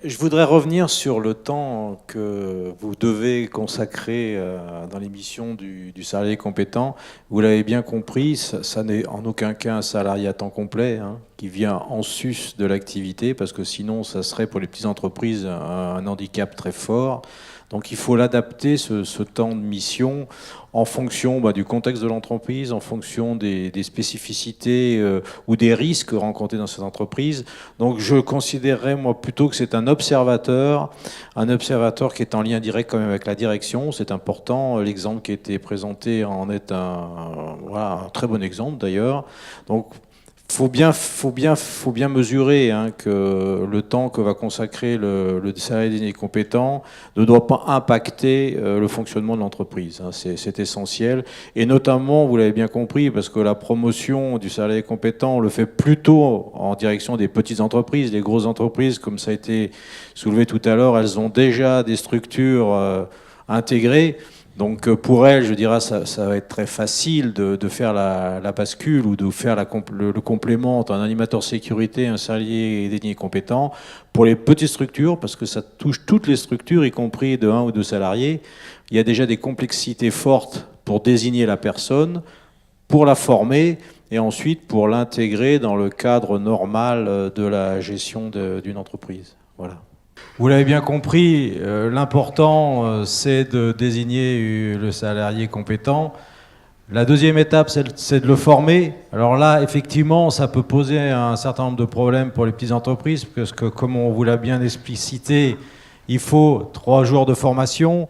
Je voudrais revenir sur le temps que vous devez consacrer dans l'émission du salarié compétent. Vous l'avez bien compris, ça n'est en aucun cas un salarié à temps complet, hein, qui vient en sus de l'activité, parce que sinon, ça serait pour les petites entreprises un handicap très fort. Donc il faut l'adapter, ce temps de mission, en fonction du contexte de l'entreprise, en fonction des spécificités ou des risques rencontrés dans cette entreprise. Donc je considérerais moi plutôt que c'est un observateur qui est en lien direct quand même avec la direction. C'est important. L'exemple qui a été présenté en est un très bon exemple d'ailleurs. Donc faut bien mesurer, hein, que le temps que va consacrer le salarié désigné compétent ne doit pas impacter le fonctionnement de l'entreprise, hein. C'est essentiel. Et notamment, vous l'avez bien compris, parce que la promotion du salarié compétent, on le fait plutôt en direction des petites entreprises. Les grosses entreprises, comme ça a été soulevé tout à l'heure, elles ont déjà des structures intégrées. Donc pour elle, je dirais, ça va être très facile de faire la bascule ou de faire le complément entre un animateur sécurité et un salarié désigné compétent. Pour les petites structures, parce que ça touche toutes les structures, y compris de 1 ou 2 salariés, il y a déjà des complexités fortes pour désigner la personne, pour la former et ensuite pour l'intégrer dans le cadre normal de la gestion d'une entreprise. Voilà. Vous l'avez bien compris, l'important, c'est de désigner le salarié compétent. La deuxième étape, c'est de le former. Alors là, effectivement, ça peut poser un certain nombre de problèmes pour les petites entreprises, parce que, comme on vous l'a bien explicité, il faut 3 jours de formation.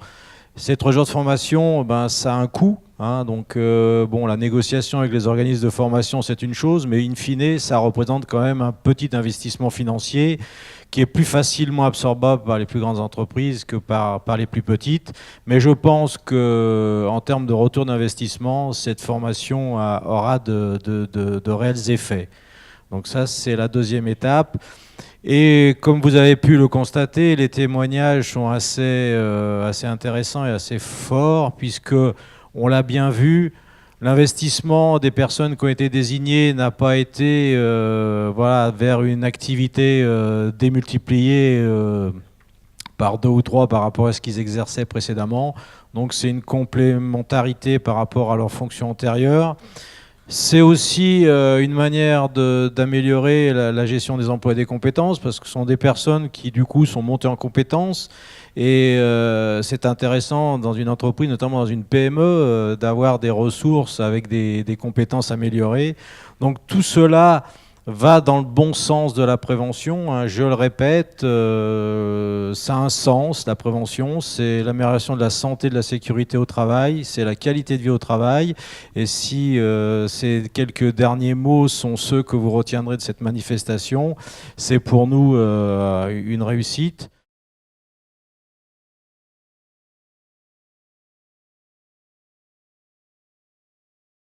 Ces 3 jours de formation, ça a un coût, hein. Donc, la négociation avec les organismes de formation, c'est une chose, mais in fine, ça représente quand même un petit investissement financier qui est plus facilement absorbable par les plus grandes entreprises que par les plus petites. Mais je pense qu'en termes de retour d'investissement, cette formation aura de réels effets. Donc ça, c'est la deuxième étape. Et comme vous avez pu le constater, les témoignages sont assez intéressants et assez forts, puisque, on l'a bien vu, l'investissement des personnes qui ont été désignées n'a pas été vers une activité démultipliée par 2 ou 3 par rapport à ce qu'ils exerçaient précédemment. Donc c'est une complémentarité par rapport à leur fonction antérieure. C'est aussi une manière d'améliorer la gestion des emplois et des compétences, parce que ce sont des personnes qui, du coup, sont montées en compétences. Et c'est intéressant dans une entreprise, notamment dans une PME, d'avoir des ressources avec des compétences améliorées. Donc tout cela va dans le bon sens de la prévention, hein. Je le répète, ça a un sens, la prévention, c'est l'amélioration de la santé, de la sécurité au travail, c'est la qualité de vie au travail. Et si ces quelques derniers mots sont ceux que vous retiendrez de cette manifestation, c'est pour nous une réussite.